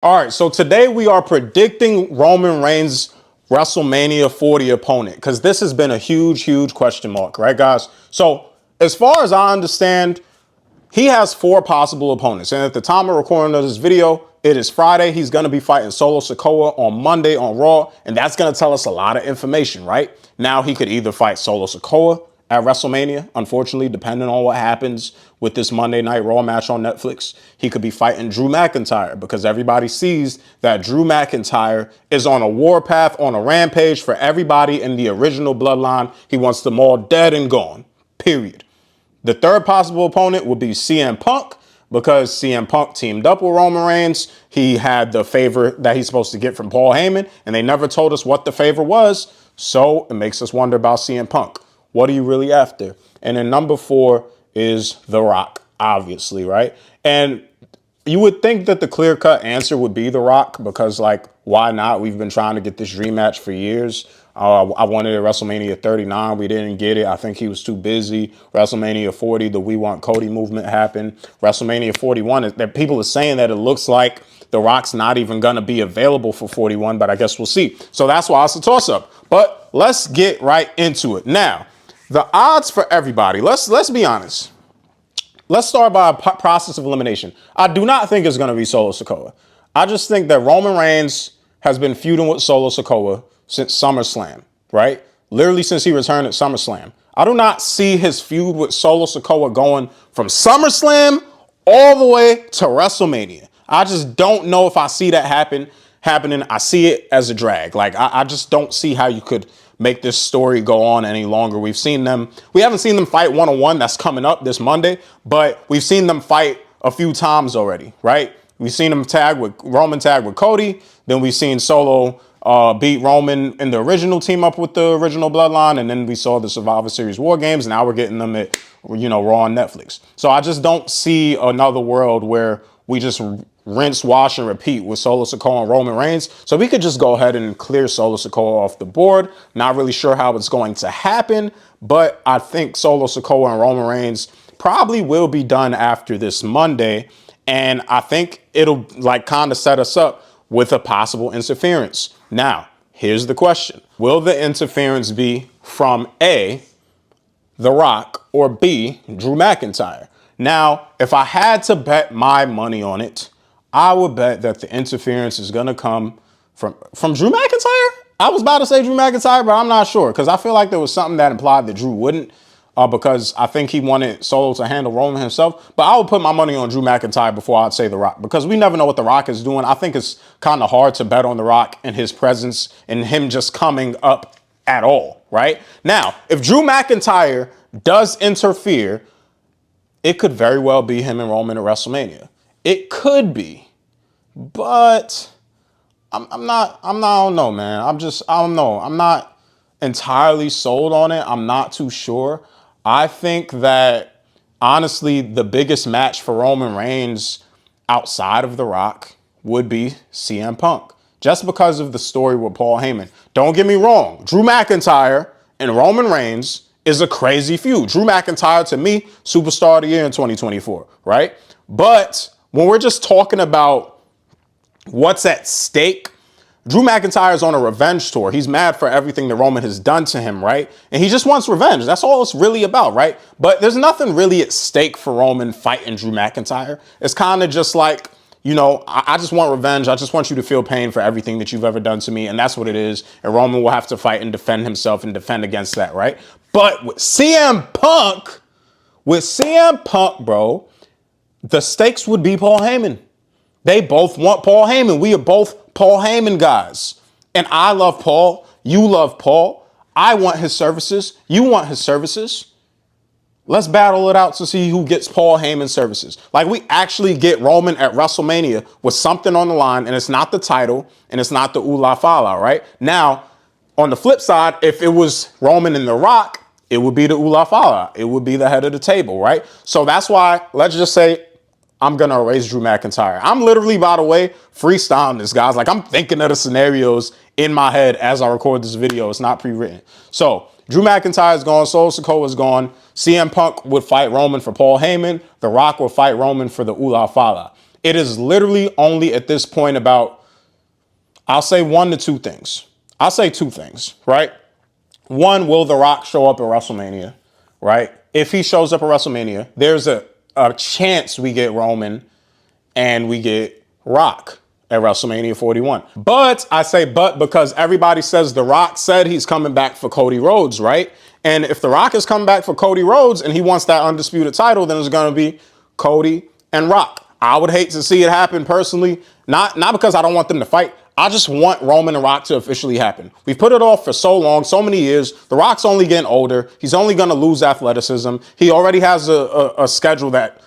All right, so today we are predicting Roman Reigns' WrestleMania 40 opponent because this has been a huge question mark, right, guys? So, as far as I understand, he has 4 possible opponents. And at the time of recording of this video, it is Friday. He's going to be fighting Solo Sikoa on Monday on Raw. And that's going to tell us a lot of information, right? Now he could either fight Solo Sikoa at WrestleMania, unfortunately, depending on what happens with this Monday Night Raw match on Netflix. He could be fighting Drew McIntyre because everybody sees that Drew McIntyre is on a warpath, on a rampage for everybody in the original bloodline. He wants them all dead and gone, period. The third possible opponent would be CM Punk because CM Punk teamed up with Roman Reigns. He had the favor that he's supposed to get from Paul Heyman, and they never told us what the favor was. So it makes us wonder about CM Punk. What are you really after? And then number 4 is The Rock, obviously, right? And you would think that the clear-cut answer would be The Rock because, like, why not? We've been trying to get this dream match for years. I wanted it at WrestleMania 39. We didn't get it. I think he was too busy. WrestleMania 40, the We Want Cody movement happened. WrestleMania 41, that people are saying that it looks like The Rock's not even going to be available for 41, but I guess we'll see. So that's why it's a toss-up. But let's get right into it. Now, the odds for everybody, let's be honest. Let's start by a process of elimination. I do not think it's going to be Solo Sikoa. I just think that Roman Reigns has been feuding with Solo Sikoa since SummerSlam, right? Literally since he returned at SummerSlam. I do not see his feud with Solo Sikoa going from SummerSlam all the way to WrestleMania. I just don't know if I see that happening. I see it as a drag. Like, I just don't see how you could make this story go on any longer. We haven't seen them fight one-on-one. That's coming up this Monday, but we've seen them fight a few times already, right? We've seen them Roman tag with Cody. Then we've seen Solo beat Roman in the original team up with the original bloodline. And then we saw the Survivor Series War Games. Now we're getting them at, Raw on Netflix. So I just don't see another world where we just rinse, wash, and repeat with Solo Sikoa and Roman Reigns. So we could just go ahead and clear Solo Sikoa off the board. Not really sure how it's going to happen, but I think Solo Sikoa and Roman Reigns probably will be done after this Monday. And I think it'll kind of set us up with a possible interference. Now, here's the question. Will the interference be from A, The Rock, or B, Drew McIntyre? Now, if I had to bet my money on it, I would bet that the interference is going to come from Drew McIntyre. I was about to say Drew McIntyre, but I'm not sure because I feel like there was something that implied that Drew wouldn't because I think he wanted Solo to handle Roman himself. But I would put my money on Drew McIntyre before I'd say The Rock because we never know what The Rock is doing. I think it's kind of hard to bet on The Rock and his presence and him just coming up at all, right? Now, if Drew McIntyre does interfere, it could very well be him and Roman at WrestleMania. It could be, but I don't know, man. I don't know. I'm not entirely sold on it. I'm not too sure. I think that, honestly, the biggest match for Roman Reigns outside of The Rock would be CM Punk, just because of the story with Paul Heyman. Don't get me wrong. Drew McIntyre and Roman Reigns is a crazy feud. Drew McIntyre, to me, superstar of the year in 2024, right? But when we're just talking about what's at stake, Drew McIntyre is on a revenge tour. He's mad for everything that Roman has done to him, right? And he just wants revenge. That's all it's really about, right? But there's nothing really at stake for Roman fighting Drew McIntyre. It's kind of just like, I just want revenge. I just want you to feel pain for everything that you've ever done to me. And that's what it is. And Roman will have to fight and defend himself and defend against that, right? But with CM Punk, bro, the stakes would be Paul Heyman. They both want Paul Heyman. We are both Paul Heyman guys. And I love Paul. You love Paul. I want his services. You want his services. Let's battle it out to see who gets Paul Heyman's services. Like, we actually get Roman at WrestleMania with something on the line, and it's not the title, and it's not the Ula Fala, right? Now, on the flip side, if it was Roman and The Rock, it would be the Ula Fala. It would be the head of the table, right? So that's why, let's just say, I'm going to erase Drew McIntyre. I'm literally, by the way, freestyling this, guys. Like, I'm thinking of the scenarios in my head as I record this video. It's not pre-written. So, Drew McIntyre is gone. Solo Sikoa is gone. CM Punk would fight Roman for Paul Heyman. The Rock will fight Roman for the Ula Fala. It is literally only at this point about, I'll say one to two things. I'll say two things, right? One, will The Rock show up at WrestleMania, right? If he shows up at WrestleMania, there's a chance we get Roman and we get Rock at WrestleMania 41. But I say but because everybody says The Rock said he's coming back for Cody Rhodes, right? And if The Rock is coming back for Cody Rhodes and he wants that undisputed title, then it's going to be Cody and Rock. I would hate to see it happen personally, not because I don't want them to fight. I just want Roman and Rock to officially happen. We've put it off for so long, so many years. The Rock's only getting older. He's only going to lose athleticism. He already has a schedule that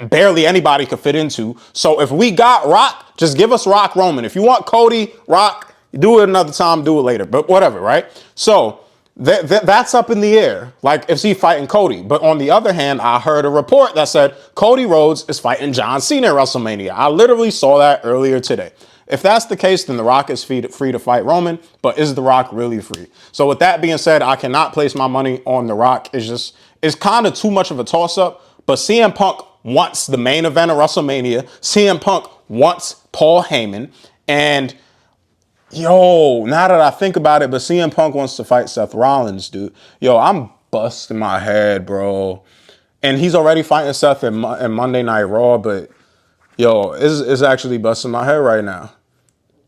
barely anybody could fit into. So if we got Rock, just give us Rock Roman. If you want Cody, Rock, do it another time, do it later. But whatever, right? So that's up in the air. Like, is he fighting Cody? But on the other hand, I heard a report that said Cody Rhodes is fighting John Cena at WrestleMania. I literally saw that earlier today. If that's the case, then The Rock is free to fight Roman, but is The Rock really free? So with that being said, I cannot place my money on The Rock. It's kind of too much of a toss-up, but CM Punk wants the main event of WrestleMania. CM Punk wants Paul Heyman, and yo, now that I think about it, but CM Punk wants to fight Seth Rollins, dude. Yo, I'm busting my head, bro. And he's already fighting Seth in Monday Night Raw, but yo, it's actually busting my head right now.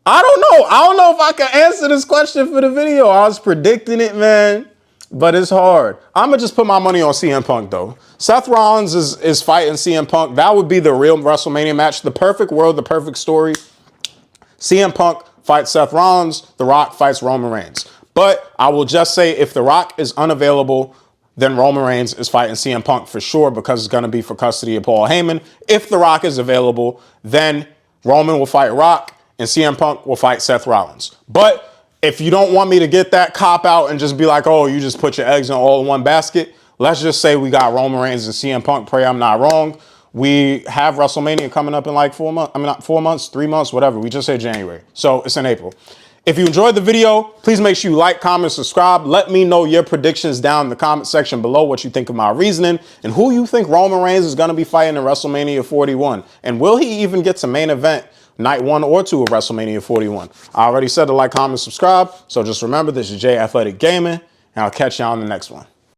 I don't know. I don't know if I can answer this question for the video. I was predicting it, man, but it's hard. I'm going to just put my money on CM Punk, though. Seth Rollins is fighting CM Punk. That would be the real WrestleMania match. The perfect world, the perfect story. CM Punk fights Seth Rollins. The Rock fights Roman Reigns. But I will just say if The Rock is unavailable, then Roman Reigns is fighting CM Punk for sure because it's going to be for custody of Paul Heyman. If The Rock is available, then Roman will fight Rock and CM Punk will fight Seth Rollins. But if you don't want me to get that cop out and just be like, oh, you just put your eggs in all in one basket, let's just say we got Roman Reigns and CM Punk. Pray I'm not wrong. We have WrestleMania coming up in like 4 months. I mean, not 4 months, 3 months, whatever. We just said January. So it's in April. If you enjoyed the video, please make sure you like, comment, subscribe. Let me know your predictions down in the comment section below, what you think of my reasoning, and who you think Roman Reigns is going to be fighting in WrestleMania 41. And will he even get to main event night 1 or 2 of WrestleMania 41? I already said to like, comment, subscribe. So just remember, this is J Athletic Gaming, and I'll catch you on the next one.